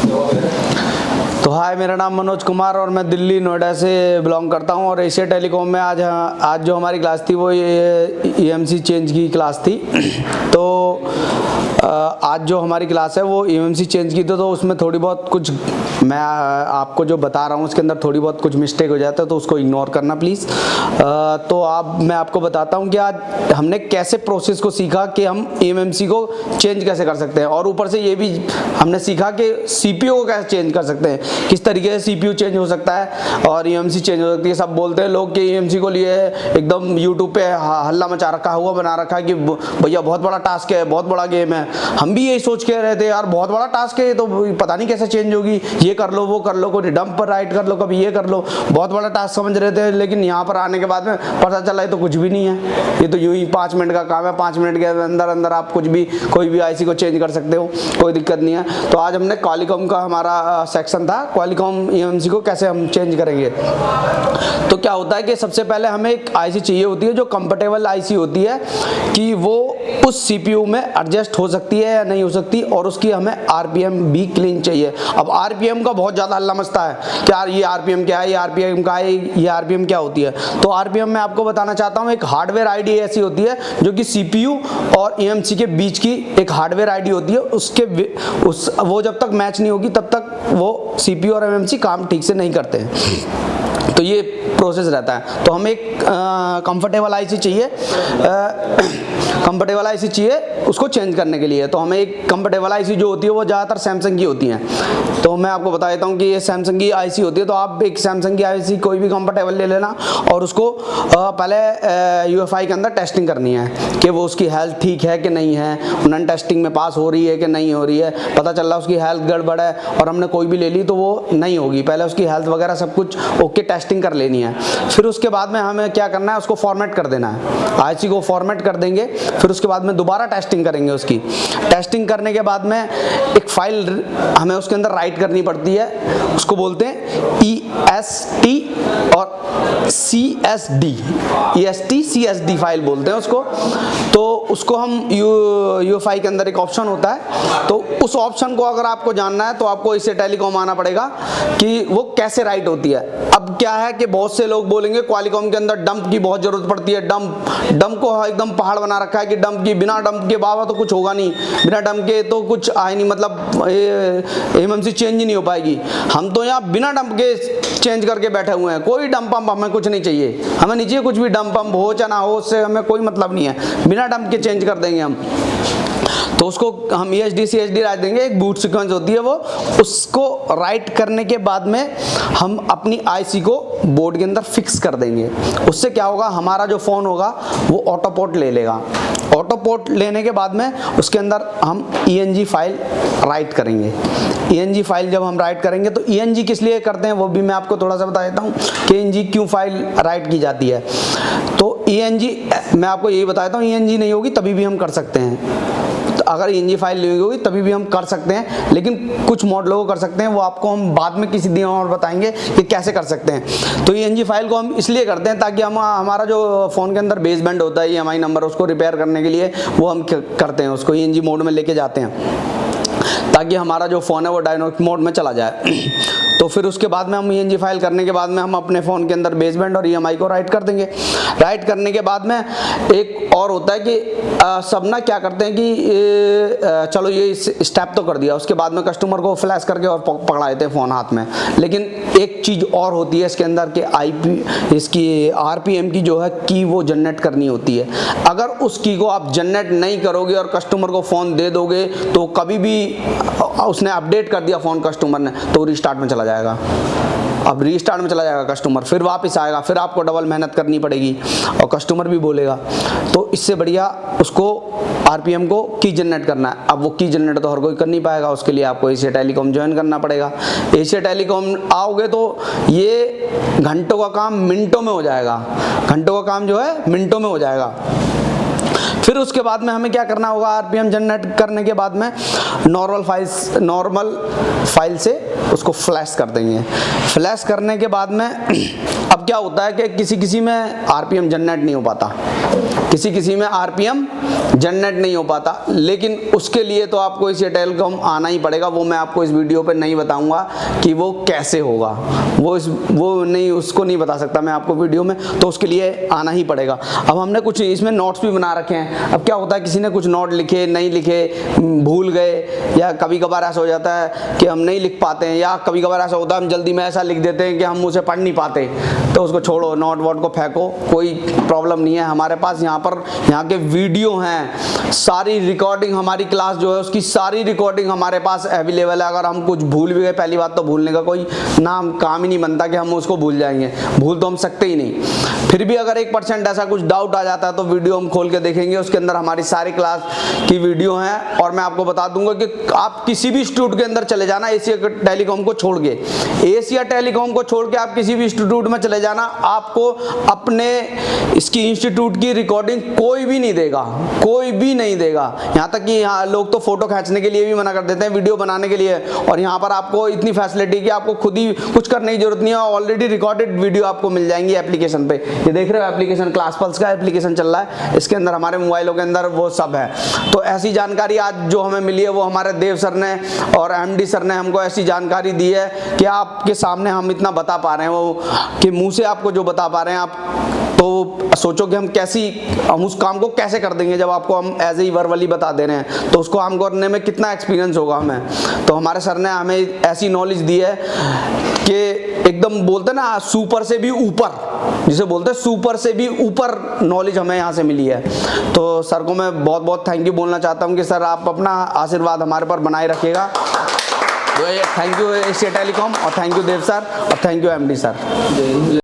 तो हाय, मेरा नाम मनोज कुमार और मैं दिल्ली नोएडा से बिलोंग करता हूं। और एशिया टेलीकॉम में आज जो हमारी क्लास थी वो EMC चेंज की क्लास थी। तो आज जो हमारी क्लास है वो EMC चेंज की थी, तो उसमें थोड़ी बहुत कुछ मैं आपको जो बता रहा हूँ उसके अंदर थोड़ी बहुत कुछ मिस्टेक हो जाता है, तो उसको इग्नोर करना प्लीज़। तो मैं आपको बताता हूँ कि आज हमने कैसे प्रोसेस को सीखा कि हम EMC को चेंज कैसे कर सकते हैं, और ऊपर से ये भी हमने सीखा कि CPU को कैसे चेंज कर सकते हैं, किस तरीके से CPU चेंज हो सकता है और EMC चेंज हो सकती है। सब बोलते हैं लोग कि EMC को लिए एकदम यूट्यूब पे हल्ला मचा रखा हुआ बना रखा है कि भैया बहुत बड़ा टास्क है, बहुत बड़ा गेम है। हम भी यही सोच के रहे थे यार बहुत बड़ा टास्क है, तो पता नहीं कैसे चेंज होगी, ये कर लो वो कर लो, कोई डंप पर राइट कर लो, कभी ये कर लो, बहुत बड़ा टास्क समझ रहे थे। लेकिन यहाँ पर आने के बाद में पता चला ये तो कुछ भी नहीं है, ये तो यूं ही 5 मिनट का काम है। 5 मिनट के अंदर अंदर आप कुछ भी कोई भी IC को चेंज कर सकते हो, कोई दिक्कत नहीं है। तो आज हमने क्वालिकॉम का हमारा सेक्शन था, क्वालिकॉम EMC को कैसे हम चेंज करेंगे। तो क्या होता है कि सबसे पहले हमें एक IC चाहिए होती है जो कंफर्टेबल IC होती है कि वो उस CPU में एडजस्ट हो सकती है या नहीं हो सकती, और उसकी हमें RPM भी क्लीन चाहिए। अब RPM का बहुत ज़्यादा हल्ला मचता है कि यार ये RPM क्या है, ये RPM का है, ये RPM क्या होती है। तो RPM मैं आपको बताना चाहता हूँ, एक हार्डवेयर ID ऐसी होती है जो कि CPU और EMC के बीच की एक हार्डवेयर ID होती है। वो जब तक मैच नहीं होगी तब तक वो CPU और EMC काम ठीक से नहीं करते हैं। तो ये प्रोसेस रहता है। तो हमें एक कंफर्टेबल IC चाहिए, कंफर्टेबल IC चाहिए उसको चेंज करने के लिए। तो हमें एक कंफर्टेबल IC जो होती है वो ज़्यादातर सैमसंग की होती हैं। तो मैं आपको बता देता हूँ कि ये सैमसंग की IC होती है। तो आप एक सैमसंग की IC कोई भी कंफर्टेबल ले लेना और उसको पहले UEFI के अंदर टेस्टिंग करनी है कि वो उसकी हेल्थ ठीक है कि नहीं है, नन टेस्टिंग में पास हो रही है कि नहीं हो रही है। पता चल रहा है उसकी हेल्थ गड़बड़ है और हमने कोई भी ले ली तो वो नहीं होगी। पहले उसकी हेल्थ वगैरह सब कुछ ओके टेस्टिंग कर लेनी है। फिर उसके बाद में हमें क्या करना है, उसको फॉर्मेट कर देना है। IC को फॉर्मेट कर देंगे, फिर उसके बाद में दोबारा टेस्टिंग करेंगे। उसकी टेस्टिंग करने के बाद में एक फाइल हमें उसके अंदर राइट करनी पड़ती है, उसको बोलते हैं EST और CSD फाइल बोलते हैं उसको। तो उसको हम UEFI के अंदर एक ऑप्शन होता है, तो उस ऑप्शन को अगर आपको जानना है तो आपको इससे टेलीकॉम आना पड़ेगा कि वो कैसे राइट होती है। अब क्या है कि बहुत से लोग बोलेंगे क्वालिकॉम के अंदर डंप की बहुत जरूरत पड़ती है, डंप को एकदम पहाड़ बना रखा है कि डंप की, बिना डंप के बाबा तो कुछ होगा नहीं, बिना डंप के तो कुछ आए नहीं, मतलब EMC चेंज ही नहीं हो पाएगी। हम तो यहाँ बिना डंप के चेंज करके बैठे हुए हैं, कोई डंप पंप हमें कुछ नहीं चाहिए, हमें नहीं चाहिए कुछ भी, डंप पंप हो चाहे ना हो उससे हमें कोई मतलब नहीं है, बिना डंप के चेंज कर देंगे हम। तो उसको हम ESD CSD राइट देंगे, एक बूट सीक्वेंस होती है वो, उसको राइट करने के बाद में हम अपनी IC को बोर्ड के अंदर फिक्स कर देंगे। उससे क्या होगा, हमारा जो फ़ोन होगा वो ऑटो पोर्ट ले लेगा। ऑटो पोर्ट लेने के बाद में उसके अंदर हम ENG फाइल राइट करेंगे। ENG फाइल जब हम राइट करेंगे तो ENG किस लिए करते हैं वो भी मैं आपको थोड़ा सा बता देता हूँ कि ENG क्यों फाइल राइट की जाती है। तो ENG मैं आपको यही बताता हूँ, ENG नहीं होगी तभी भी हम कर सकते हैं। तो अगर ENG फाइल नहीं होगी तभी भी हम कर सकते हैं, लेकिन कुछ मॉडलों को कर सकते हैं, वो आपको हम बाद में किसी दिन और बताएंगे कि कैसे कर सकते हैं। तो ENG फाइल को हम इसलिए करते हैं ताकि हमारा जो फ़ोन के अंदर बेसबैंड होता है EMI नंबर, उसको रिपेयर करने के लिए वो हम करते हैं, उसको ENG मोड में लेके जाते हैं ताकि हमारा जो फ़ोन है वो डायनामिक मोड में चला जाए। तो फिर उसके बाद में हम ENG फाइल करने के बाद में हम अपने फ़ोन के अंदर बेसबैंड और EMI को राइट कर देंगे। राइट करने के बाद में एक और होता है कि सब ना क्या करते हैं कि चलो ये स्टेप तो कर दिया, उसके बाद में कस्टमर को फ्लैश करके और पकड़ा देते हैं फ़ोन हाथ में। लेकिन एक चीज़ और होती है इसके अंदर कि इसकी RPM की जो है की वो जनरेट करनी होती है। अगर उस की को आप जनरेट नहीं करोगे और कस्टमर को फ़ोन दे दोगे तो कभी भी उसने अपडेट कर दिया फ़ोन कस्टमर ने तो रिस्टार्ट में चला जाएगा। अब रीस्टार्ट में चला जाएगा कस्टमर, फिर वापस आएगा, फिर आपको डबल मेहनत करनी पड़ेगी और कस्टमर भी बोलेगा। तो इससे बढ़िया उसको RPM को की जनरेट करना है। अब वो की जनरेट तो हर कोई कर नहीं पाएगा, उसके लिए आपको एशिया टेलीकॉम ज्वाइन करना पड़ेगा। एशिया टेलीकॉम आओगे तो ये घंटों का काम मिनटों में हो जाएगा, घंटों का काम जो है मिनटों में हो जाएगा। फिर उसके बाद में हमें क्या करना होगा, आरपीएम जनरेट करने के बाद में नॉर्मल फाइल से उसको फ्लैश कर देंगे। फ्लैश करने के बाद में अब क्या होता है कि किसी में आरपीएम जनरेट नहीं हो पाता, किसी में आरपीएम जनरेट नहीं हो पाता, लेकिन उसके लिए तो आपको इस टेलीकॉम आना ही पड़ेगा। वो मैं आपको इस वीडियो पे नहीं बताऊंगा कि वो कैसे होगा, उसको नहीं बता सकता मैं आपको वीडियो में, तो उसके लिए आना ही पड़ेगा। अब हमने कुछ इसमें नोट्स भी बना रखे हैं। अब क्या होता है, किसी ने कुछ नोट लिखे, नहीं लिखे, भूल गए, या कभी कभार ऐसा हो जाता है कि हम नहीं लिख पाते हैं, या कभी कभार ऐसा होता है हम जल्दी में ऐसा लिख देते हैं कि हम उसे पढ़ नहीं पाते, तो उसको छोड़ो, नोट वोट को फेंको, कोई प्रॉब्लम नहीं है। हमारे पास यहाँ के वीडियो हैं, सारी रिकॉर्डिंग, हमारी क्लास जो है उसकी सारी रिकॉर्डिंग हमारे पास अवेलेबल है। अगर हम कुछ भूल भी गए, पहली बात तो भूलने का कोई काम ही नहीं बनता कि हम उसको भूल जाएंगे, भूल तो हम सकते ही नहीं। फिर भी अगर 1% ऐसा कुछ डाउट आ जाता है तो वीडियो हम खोल के देखेंगे, उसके अंदर हमारी सारी क्लास की वीडियो हैं। और मैं आपको बता दूंगा कि आप किसी भी इंस्टीट्यूट के अंदर चले जाना, एशिया टेलीकॉम को छोड़ के, एशिया टेलीकॉम को छोड़ के आप किसी भी इंस्टीट्यूट में चले जाना, आपको अपने इसकी इंस्टीट्यूट की रिकॉर्डिंग कोई भी नहीं देगा, कोई भी नहीं देगा। यहाँ तक कि यहाँ लोग तो फोटो खींचने के लिए भी मना कर देते हैं, वीडियो बनाने के लिए, और यहाँ पर आपको इतनी फैसिलिटी कि आपको खुद ही कुछ करने की जरूरत नहीं है, ऑलरेडी रिकॉर्डेड वीडियो आपको मिल जाएंगी एप्लीकेशन पे। ये देख रहे हो एप्लीकेशन, क्लास पल्स का एप्लीकेशन चल रहा है, इसके अंदर हमारे मोबाइलों के अंदर वो सब है। तो ऐसी जानकारी आज जो हमें मिली है वो हमारे देव सर ने और एमडी सर ने हमको ऐसी जानकारी दी है कि आपके सामने हम इतना बता पा रहे हैं, वो कि मुंह से आपको जो बता पा रहे हैं आप, तो सोचो कि हम उस काम को कैसे कर देंगे जब आपको हम एज ए वर्बली बता दे रहे हैं, तो उसको हम करने में कितना एक्सपीरियंस होगा हमें। तो हमारे सर ने हमें ऐसी नॉलेज दी है कि एकदम बोलते ना सुपर से भी ऊपर, जिसे बोलते हैं सुपर से भी ऊपर नॉलेज हमें यहाँ से मिली है। तो सर को मैं बहुत बहुत थैंक यू बोलना चाहता हूँ कि सर आप अपना आशीर्वाद हमारे पर बनाए रखिएगा। थैंक यू एशिया टेलीकॉम, और थैंक यू देव सर, और थैंक यू एमडी सर।